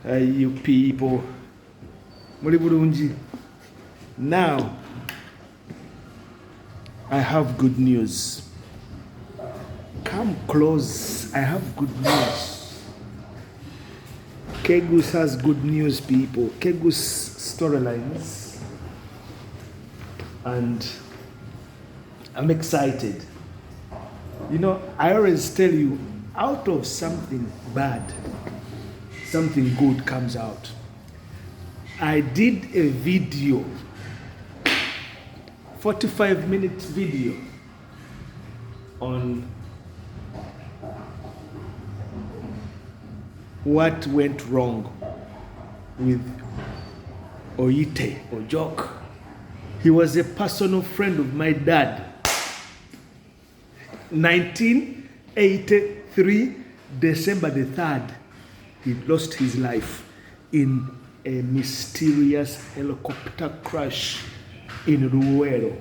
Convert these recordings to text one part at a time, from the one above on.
You people. Muli bulungi. Now, I have good news. Come close. I have good news. Kegus has good news, people. Kegus storylines. And I'm excited. You know, I always tell you, out of something bad, something good comes out. I did a video, 45-minute video on what went wrong with Oyite, Ojok. He was a personal friend of my dad. 1983, December the 3rd, he lost his life in a mysterious helicopter crash in Ruero.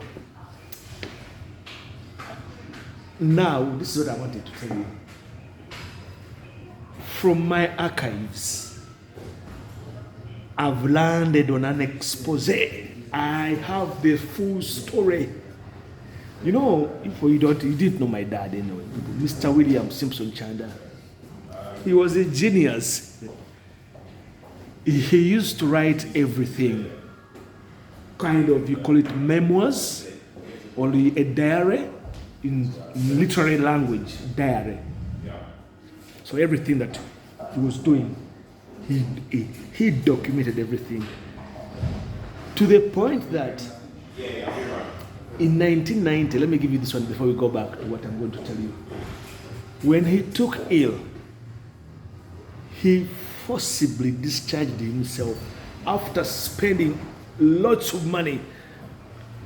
Now, this is what I wanted to tell you. From my archives, I've landed on an expose. I have the full story. You know, if you didn't know my dad anyway, Mr. William Simpson Chanda. He was a genius. He used to write everything. Kind of, you call it memoirs, or a diary, in literary language, diary. So everything that he was doing, he documented everything. To the point that in 1990, let me give you this one before we go back to what I'm going to tell you. When he took ill, he forcibly discharged himself after spending lots of money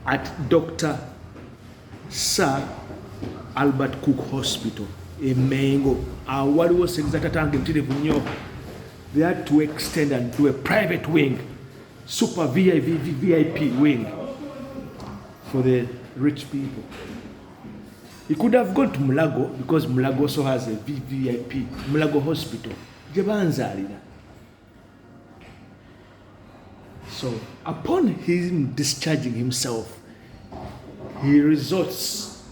at Dr. Sir Albert Cook Hospital in Mengo. What was they had to extend and do a private wing, super VIP wing for the rich people. He could have gone to Mulago because Mulago also has a VIP, Mulago Hospital. So, upon him discharging himself, he resorts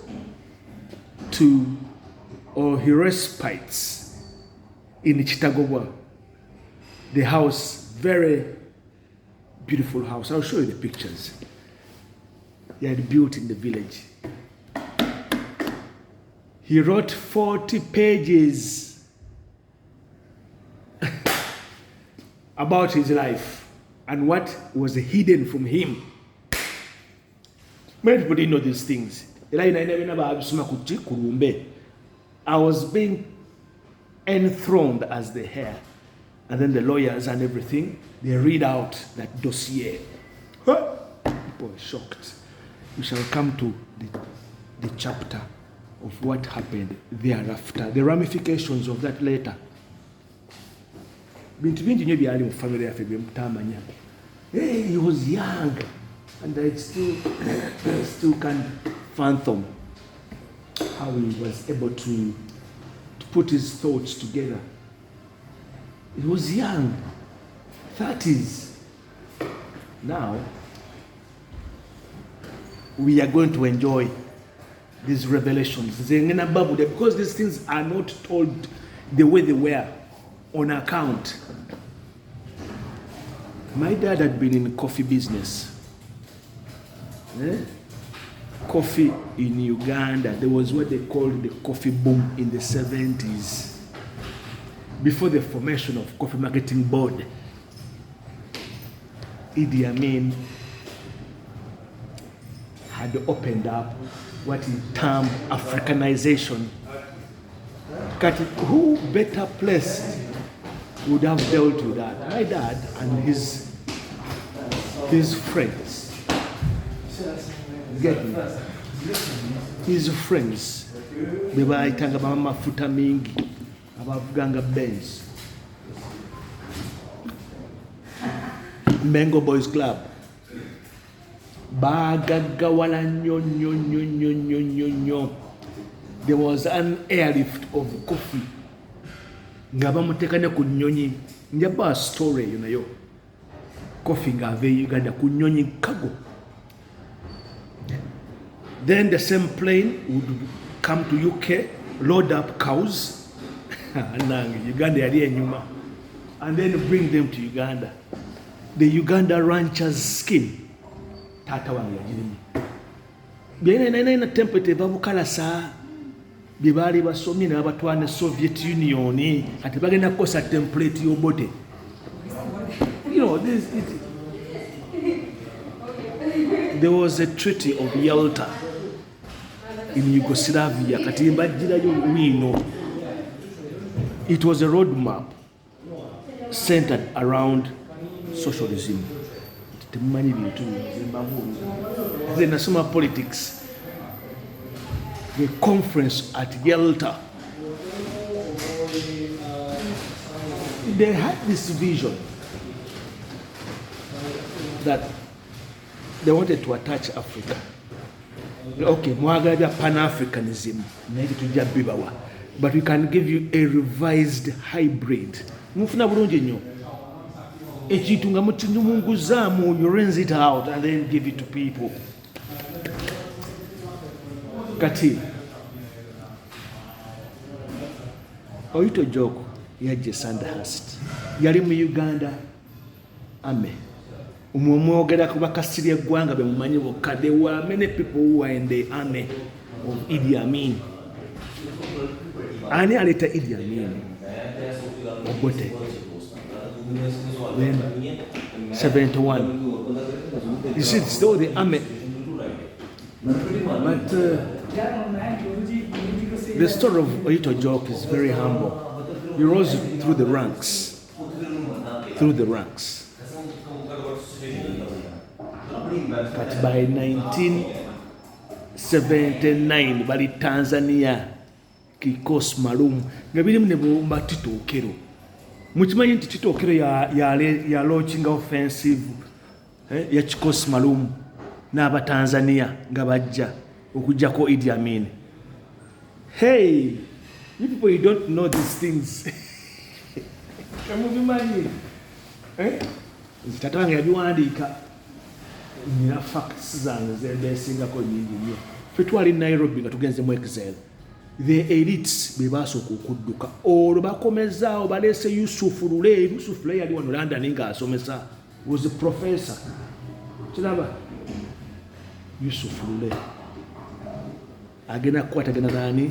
to, or he respites in Chitagowa, the house, very beautiful house. I'll show you the pictures. He had built in the village. He wrote 40 pages about his life and what was hidden from him. Many people didn't know these things. I was being enthroned as the heir. And then the lawyers and everything, they read out that dossier. People were shocked. We shall come to the chapter of what happened thereafter, the ramifications of that later. He was young, and I still can't fathom how he was able to put his thoughts together. He was young, 30s. Now, we are going to enjoy these revelations. Because these things are not told the way they were on account. My dad had been in the coffee business. Coffee in Uganda, there was what they called the coffee boom in the 70s. Before the formation of Coffee Marketing Board, Idi Amin had opened up what he termed Africanization. Who better placed would have dealt with that? My dad and his friends. Get me? His friends. They were talking about mafuta mingi. Abavuganga Benz. Mango Boys Club. Bagagawala nyo. There was an airlift of coffee nga bamuteeka ne ku nnyonyi njaba story eyo nayo Kofi ng'ava e Uganda ku nnyonyi kago. Then the same plane would come to UK, load up cows, Uganda yali enyuma, and then bring them to Uganda. The Uganda rancher's skin, tata wange yagirimu. Byena template babukalasa bye baali basomye ne babatwala ne Soviet Union ati bagenda kukosa template y'obote. You know, there was a treaty of Yalta in Yugoslavia. It was a roadmap centered around socialism. The national politics, the conference at Yalta, they had this vision that they wanted to attach Africa. Okay, mwagala Pan-Africanism, but we can give you a revised hybrid. Mufuna bulungi nnyo. Ekintu nga mukinyumunguzaamu, you rinse it out and then give it to people. Kati Oyite Ojok yajje Sandhurst, yali mu Uganda ame. Umwogera ku bakasirye eggwanga be mumanyi bokka. There were many people who were in the army of Idi Amin. Ani aleta Idi Amin? Obote. Then 71. You see, it's still the army. But the story of Oyite Ojok is very humble. He rose through the ranks. But by 1979, bali Tanzania kikosi maalum nga birimu ne bomba Tito Okello. Mukimanyi nti Tito Okello ya launching offensive ya kikosi maalum n'Abatanzania nga bajja okujjako Idi Amin. Hey, you people, you don't know these things. Kamubimanyi. Tata wange yabiwandiika. Nina facts zange zebesingako nyingi nnyo. Ffe twali Nairobi nga tugenze mu Excel. The elites be basooka okudduka. Olwo bakomezaawo baleese Yusuf Lule yali wano London ng'asomesa. Was a professor. Kiraba? Yusuf Lule. Agenda kukwatagana naani?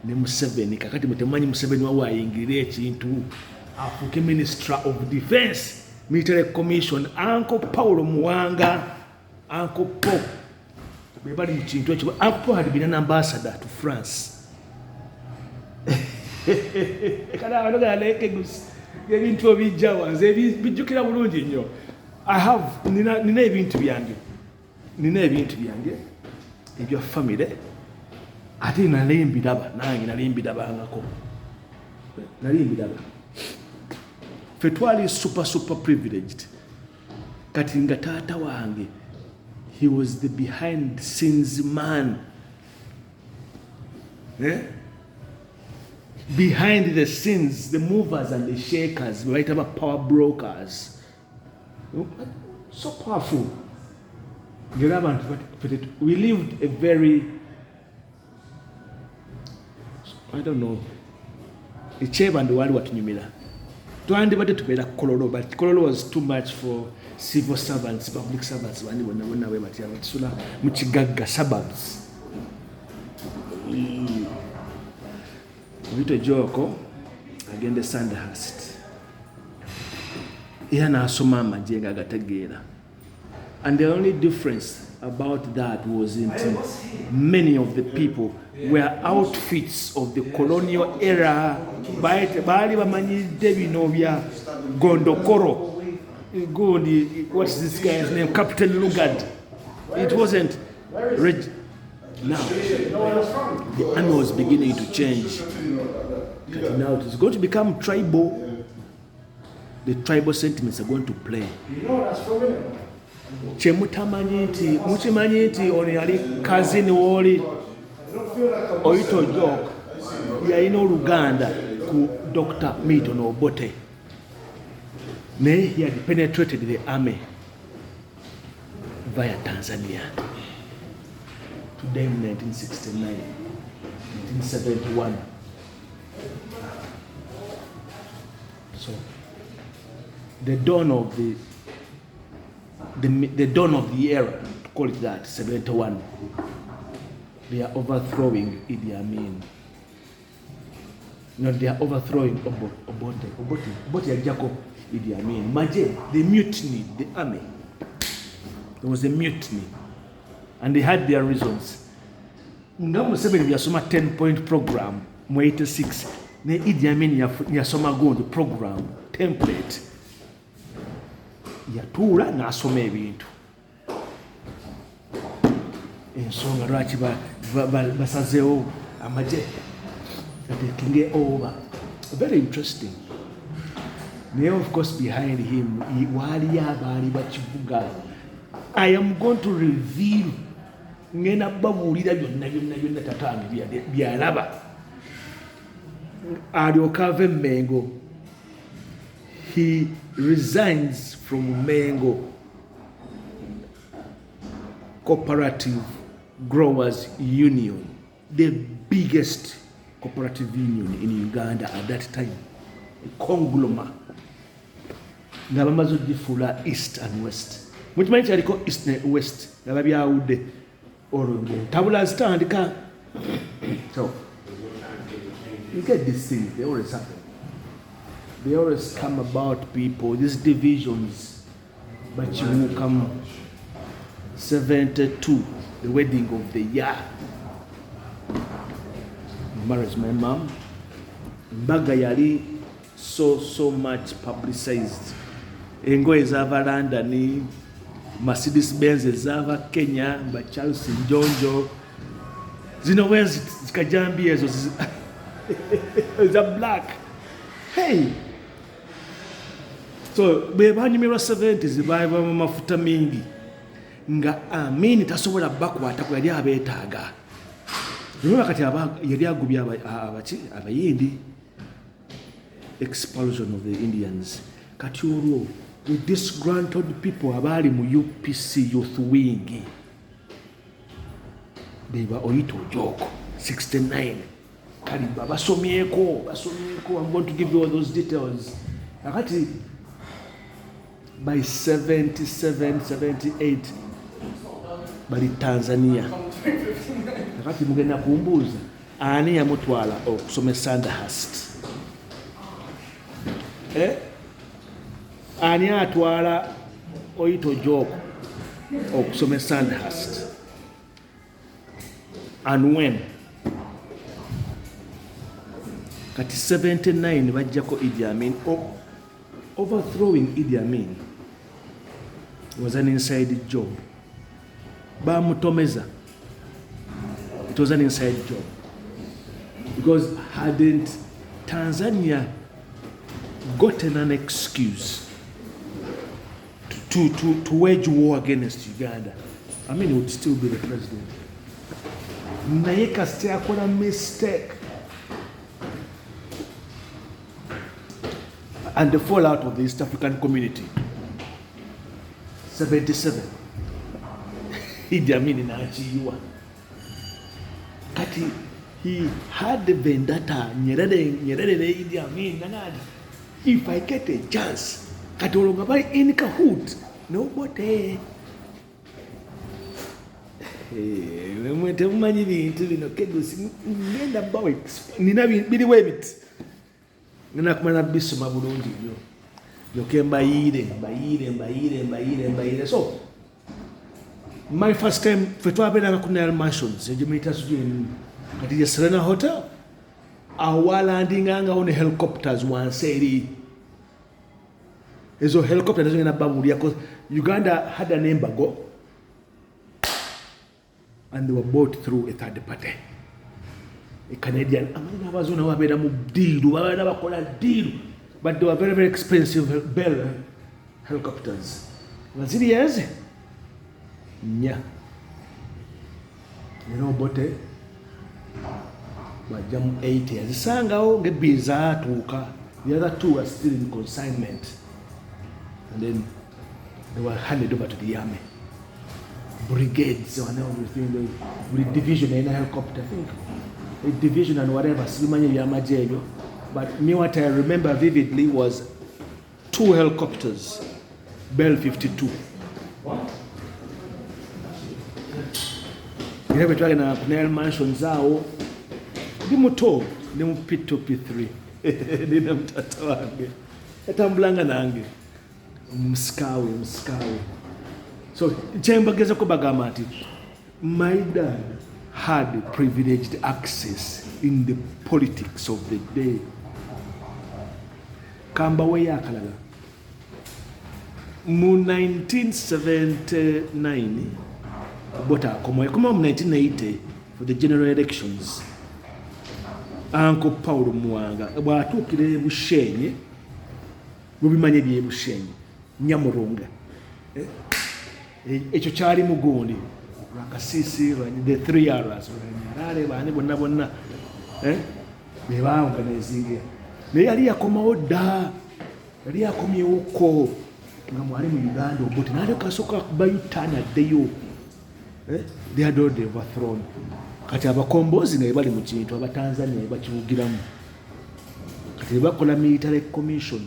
Ne Museveni. Kakati mutemanyi Museveni wawe ayingirira ekintu. Afuuke Minister of Defense. Military Commission, Uncle Paulo Muwanga, Uncle Paul. Uncle Paul had been an ambassador to France. I have nina ebintu byange ebya family ate nalimbiraba nange nalimbirabangako Fetwali super privileged. Kati nga tata wange, he was the behind the scenes man. Behind the scenes, the movers and the shakers, right about power brokers. So powerful. We lived a very, I don't know, the chair and the world what Numila. Twandibadde tubeera Kololo, but Kololo was too much for civil servants, public servants. Bandi bonna we batya batusula mu kigagga suburbs. Oyite Ojok agende Sandhurst. Era n'asoma amagye nga agategeera. And the only difference about that was many of the people were outfits of the colonial era. Baali bamanyidde bino bya Gondokoro. What's this guy's name? Captain Lugard. It wasn't. Now, the army was beginning to change. Now it is going to become tribal. The tribal sentiments are going to play. Mukimanyi nti ono yali cousin w'oli Oyite Ojok yalina Oluganda ku Dr. Milton Obote. He had penetrated the army via Tanzania. To them 1969, 1971. So the dawn of the dawn of the era, to call it that, 71. They are overthrowing Idi Amin. No, they are overthrowing Obote and Jacob Idi Amin. Maje, they mutinied the army. There was a mutiny. And they had their reasons. Ngamu 7 yasoma 10-point program, mu 86. Ne Idi Amin yasoma go the program, template. Yatuula n'asoma ebintu. Ensonga lwaki basazeewo amagye taking over. Very interesting. Naye of course behind him waaliyo abaali bakivuga. I am going to reveal ngenda babuulira byonna tatange byalaba alyoka ave Mengo. He resigns from Mengo Cooperative Growers Union, the biggest cooperative union in Uganda at that time, Kongoloma. Nga bamaze okugifuula East and West. Mukimanyi kyaliko East and West nga babyawudde olwo tabula zitandika. So you get these things, they always happen. They always come about, people, these divisions. But you will come 72, the wedding of the year. Marriage my mom. Mbaga yali so much publicized. Engoye ezava London, Mercedes Benz ezava Kenya, ba Charles Njonjo. Zino wezi zikajambi ezo za black. Hey! So bebanyumirwa 70s baiva mu mafuta mingi. Nga Amin tasobola bakwata ku yali abeetaaga. Remember kati yali agubya abayindi. Expulsion of the Indians. Kati olwo the disgruntled people abali mu UPC youth wing. They were Oyite Ojok, 69. Kaliba basomyeko. I'm going to give you all those details. Akati by 77, 78 bali Tanzania. Akati mugenda kumbuuza ani yamutwala okusoma Sandhurst. Ani atwala Oyite Ojok okusoma Sandhurst. And when? Kati 79 bajjako Idi Amin. Overthrowing Idi Amin was an inside job. Bamutomeza. It was an inside job. Because hadn't Tanzania gotten an excuse to wage war against Uganda, Amin would still be the president. Naye kasite akola mistake. And the fallout of the East African community. 77. Idi Amin inaachiwa. Kati he had the vendetta. Nyerere Idi Amin nanadi. If I get a chance, kati olonga bali in cahoot. Nobody. Mwete mumanyi bintu bino kegusi ngenda bawe nina bili webit. Nina kumana bisoma bulungi byo. Yoke mbayire. So my first time fetwabera ku Nile Mansions ejimita sujeni kati ya Serena Hotel awalandinga on helicopters wanseri. Ezo helicopters zingena babulia because Uganda had an embargo and they were bought through a third party. A Canadian, among others, who have a deal, but they were very, very expensive Bell helicopters. Was it years? Yeah. You know, but bajja mu 80 azisangawo ng'ebbiri zaatuuka. The other two are still in consignment, and then they were handed over to the army. Brigades and everything, with division and a helicopter, I think a division and whatever. But me, what I remember vividly was 2 helicopters, Bell 52. You have a dragon and Nail Mansion Zao, Dimuto, Nemu P2 P3. Nina mtata wange. Etambulanga nange. Mskawe. So, chembageza ko bagamba ati, my dad had privileged access in the politics of the day. Kamba we yakalala. Mu 1979, bota kuma mu 1980 for the general elections. Uncle Paulo Muwanga bwatuukire Bushenye bubimanye bye Bushenye Nyamurunga ekyo kyali mugundi Lwakasisi the 3 hours Nyarare bani bonna be baorganizinga naye yali yakomawo dda yali yakomyewo ko nga mwali mu Uganda obuti nali kasoka kuba yutana addeyo they had already overthrown. Kati abakombozi nga bali mu kintu abatanzania bakivugiramu kati bakola military commission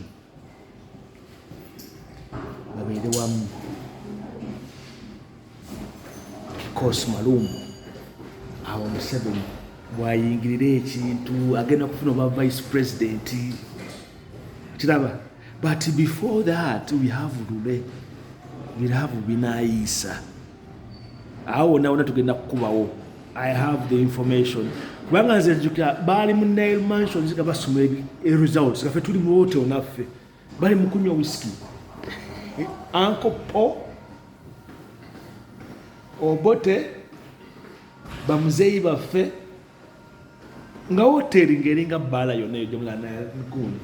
babeere wamu kikosi malumu awo Museveni bwayingirira ekintu agenda kufuna oba vice president kiraba. But before that we have Binaisa awo nawona tugenda kukubawo. I have the information. Kubanga nze njukira bali mu Nail Mansion zika basoma results kafe tuli mu hotel naffe bali mu kunywa whisky. Uncle Paul Obote bamuzeyi baffe nga hotel ngeringa bala yonna ejo mwana nkuni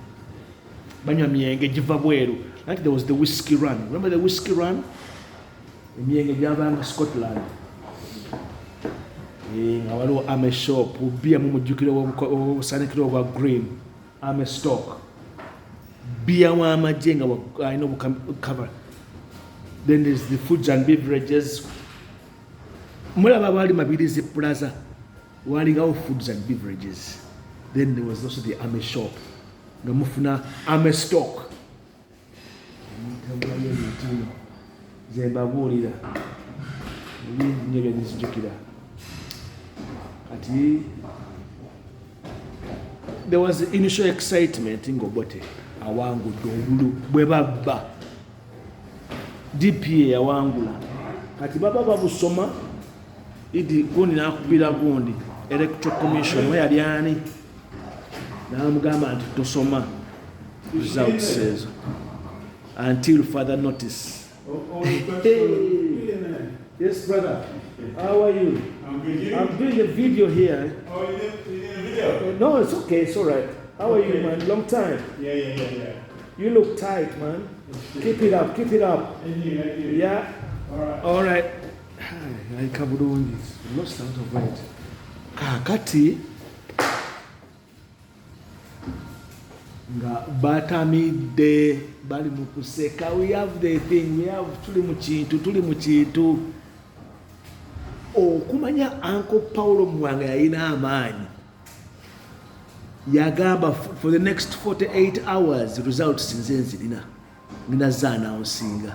banywa myenge giva bweru. Like there was the whiskey run. Remember the whiskey run? Myenge gyabanga Scotland. Nga waliwo Ame shop bia mu mujjukiro obusanikiro obwa green Ame stock bia w'amagye nga alina cover. Then there's the foods and beverages. Mulaba bali Mabirizi Plaza walingawo foods and beverages. Then there was also the Ame shop nga mufuna Ame stock. Zembabuulira ebintu nzijjukira. There was initial excitement in Obote awangudde obulu bwe babba DPA awangula kati baba babusoma idi gundi nakubira gundi electoral commission we yali ani namugamba nti tosoma results says until further notice. Yes, brother. How are you? I'm good. I'm doing a video here. Oh, you did a video? No, it's okay. It's all right. How are you, man? Long time. Yeah. You look tight, man. Keep it up. Thank you. Yeah. All right. I can't do this. Lost out of weight. Kakati. Nga batamide bali mukuseka. We have the thing. We have tuli mu kintu. Okumanya Uncle Paulo Muwanga yalina amaanyi. Yagamba for the next 48 hours results nze nzirina. Nina announcing.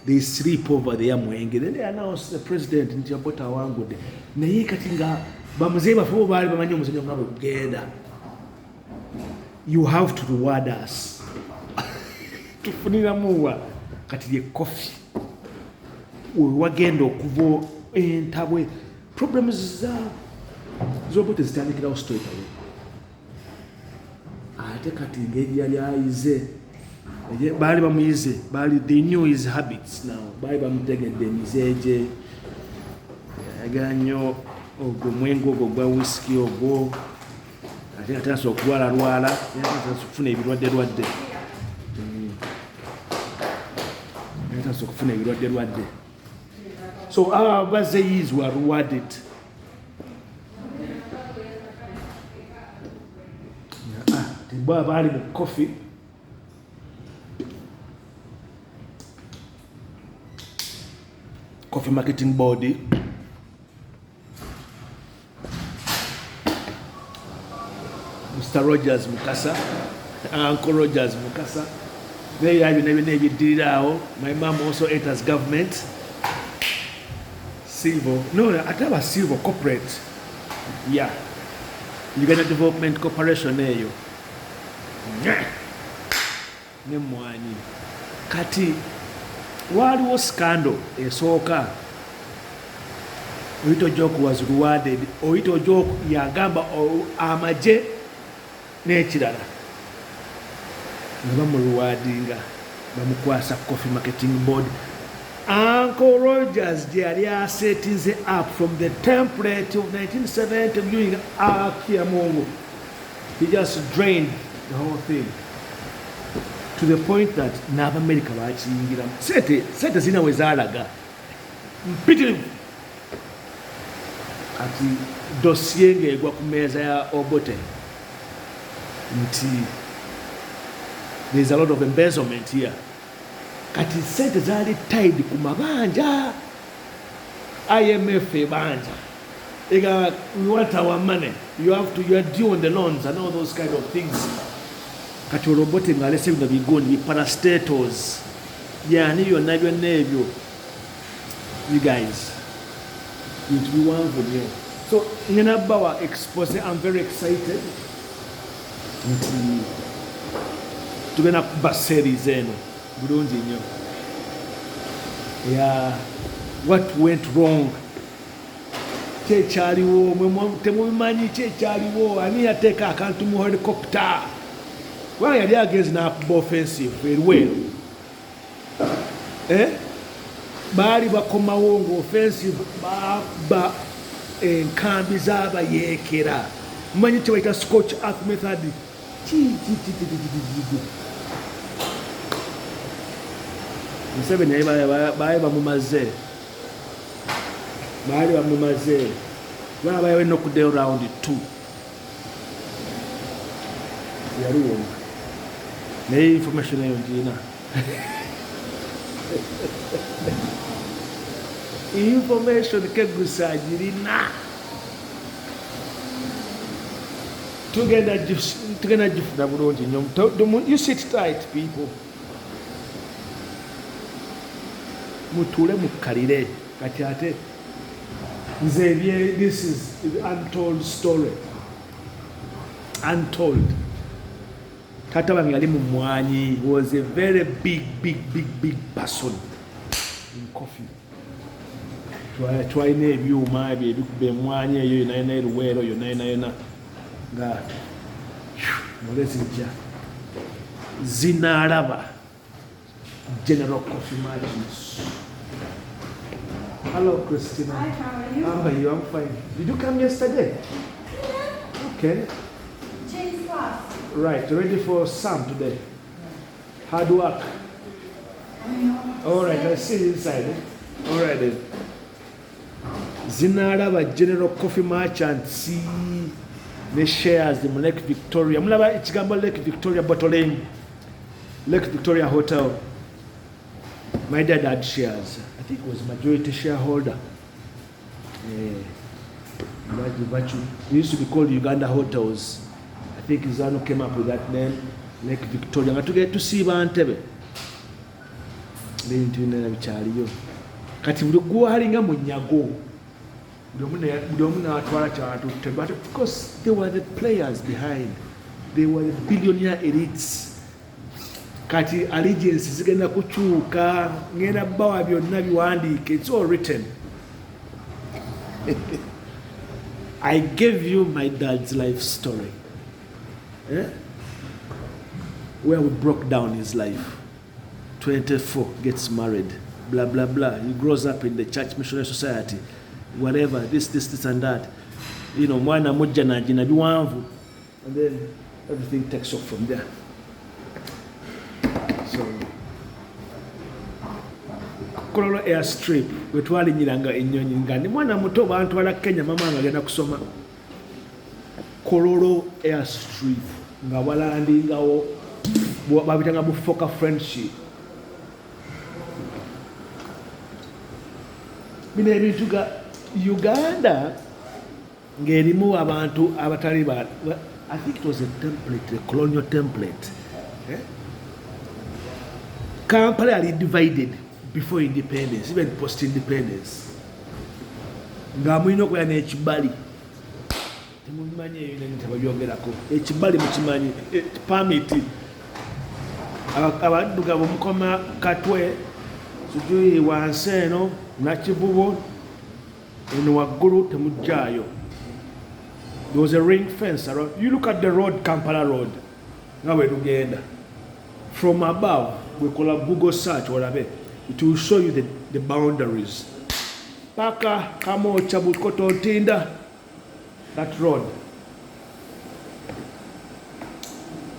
They sleep over there Mwenge. Then they announced the president nti Abota awangudde. Naye kati nga bamuzeyi baffe baali bamanyi omuzannyo nga bwe gugenda. You have to reward us. Tufuniramuwa kati ye coffee. Wagenda okuva entabwe problems z'Obote zitandikirawo straight away. Ate kati ngeri yali ayize baali bamuyize they knew his habits now baali bamutegedde emizeegye yagala nnyo ogwo omwenge ogwo gwa whisky ogwo ate atandise okulwala atandise okufuna ebirwadde. So our Bazayis were rewarded. baba bali mu coffee marketing board. Mr. Rogers Mukasa, Uncle Rogers Mukasa. They have never did out. My mom also enters government. Civil. No, I thought was civil corporate. Yeah. Uganda Development Corporation eyo. Ne mwanyi. Kati waliwo scandal esooka. Oyite Ojok was rewarded. Oyite Ojok yagamba amaje n'ekirala nga bamuruwadinga bamukwasa coffee marketing board. Uncle Rogers gye yali asetinze up from the template of 1970 viewing Akiamungu. He just drained the whole thing to the point that n'Abamerika bakiyingiramu. Sente zina we zaalaga mpitirivu. Ati dossier ng'egwa ku meeza ya Obote nti there's a lot of embezzlement here. Kati sente zaali tied ku mabanja IMF ebanja ega we want our money, you are due on the loans and all those kind of things. Kati Obote ng'alese bino bigoni parastatals yani byonna byonna ebyo you guys it will be one video. So ngena bawa expose. I'm very excited tugenda kuba series eno bulungi nnyo. Yeah, what went wrong, kyekyaliwo temubimanyi kyekyaliwo, ani yateeka akantu mu helicopter kubanga yali agenzi n'akuba offensive erweru baali bakomawo nga offensive baba enkambi z'abayeekera. Mumanyi kye bayita scotch earth method. Museveni baali bamumaze baali enokuddeo round 2 yaliwo naye information eyo ngiina. Information kegusa agirina tugenda gifuna bulungi nnyo. You sit tight people, mutule mukalire. Kati ate nze this is the untold story. Untold. Tata wange yali mumwanyi, was a very big person in coffee. Twalina ebyuma ebyo ebikuba emwanyi eyo yonayona eruweero yonayona nga mulezijja zinaalaba General Coffee Merchants. Hello, Christina. Hi, how are you? How are you? I'm fine. Did you come yesterday? Yeah. Okay. Change class. Right. Ready for Sam today? Hard work. All right. Let's see inside. All right then. Zinaalaba General Coffee Merchants ne shares mu Lake Victoria. Mulaba ekigambo Lake Victoria bottling. Lake Victoria Hotel. My dad had shares. I think it was majority shareholder. It used to be called Uganda Hotels. I think Zanu came up with that name, Lake Victoria. Nga tugenda tusiiba Ntebe. Bintu binene bikyaliyo. Kati buli gwalinga mu nyago. Buli omu n'atwala kyatu Ntebe. But of course, they were the players behind. They were the billionaire elites. Kati allegiance zigenda kukyuka ngenda bawa byonna biwandiike. It's all written. I gave you my dad's life story. Where we broke down his life. 24, gets married, blah, blah, blah. He grows up in the Church Missionary Society, whatever, this and that. You know, mwana mujja na jina biwanvu. And then everything takes off from there. So, Kololo airstrip, wetwalinyiranga ennyonyi nga ndi mwana muto bantwala Kenya mama nga agenda kusoma. Kololo airstrip, nga walandingawo babitanga bufoka friendship. Bino ebintu ga Uganda ng'erimu abantu abatali ba, I think it was a template, a colonial template. Kampala yali divided before independence, even post-independence. Nga mulina okubeera n'ekibali. Temubimanyi eyo nene tebabyongerako. Ekibali mukimanyi, permit. Abaddugavu mukoma Katwe, sijui wansi eno, Nakivubo, eno waggulu temujjaayo. There was a ring fence around. You look at the road, Kampala Road. Now we lugenda. From above, we call a Google search, whatever. It will show you the boundaries. Paka, Kamo, Chabukoto, Tinda, that road.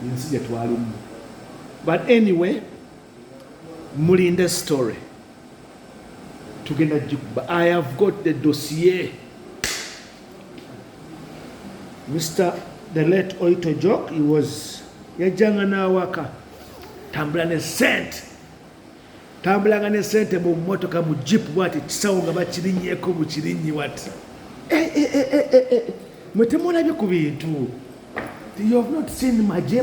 You see that one. But anyway, Mulinda's story. Together, I have got the dossier. Mr. the late Ojok, he was yajanga nawaka tambula ne sente mu motoka mu jeep bwati kisawo nga bakirinnyeko mu kirinyi wati mwetemulabye ku bintu. You have not seen maje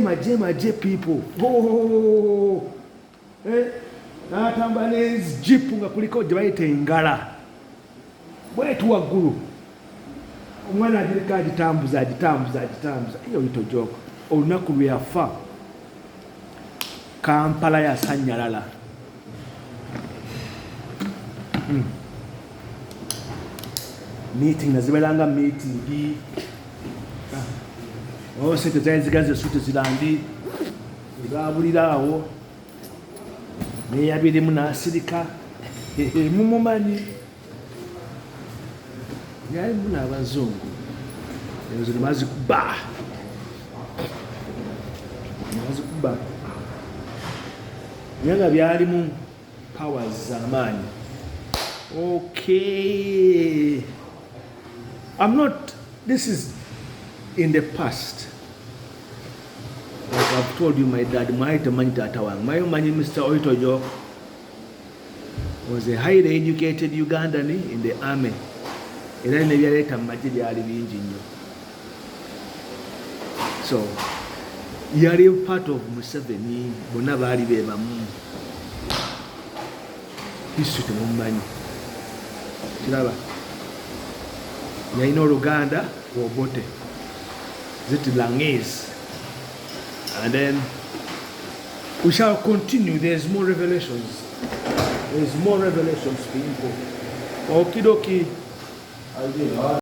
people. Natambula ne jeep nga kuliko gye bayita engala bwetu waggulu. Omwana agirika agitambuza iyo Ojok olunaku lwe yafa Kampala yasanyalala. Meeting naziberanga meeting sente zali zigaze sute zirandi zabulira awo neyabirimu n'asirika mumumanyi yalimu n'abazungu ezo nebazikuba naye nga byalimu powers z'amaanyi. Okay, I'm not, this is in the past. Like I've told you, my dad, Mr. Ojok was a highly educated Ugandan in the army. Era nebyaleeta mu magye byali bingi nnyo. So yali part of Museveni, bonna baali be bamu. History temumanyi. Kiraba yalina Oluganda Obote ziti Langese. And then we shall continue. There's more revelations. There's more revelations, people. Okie dokie.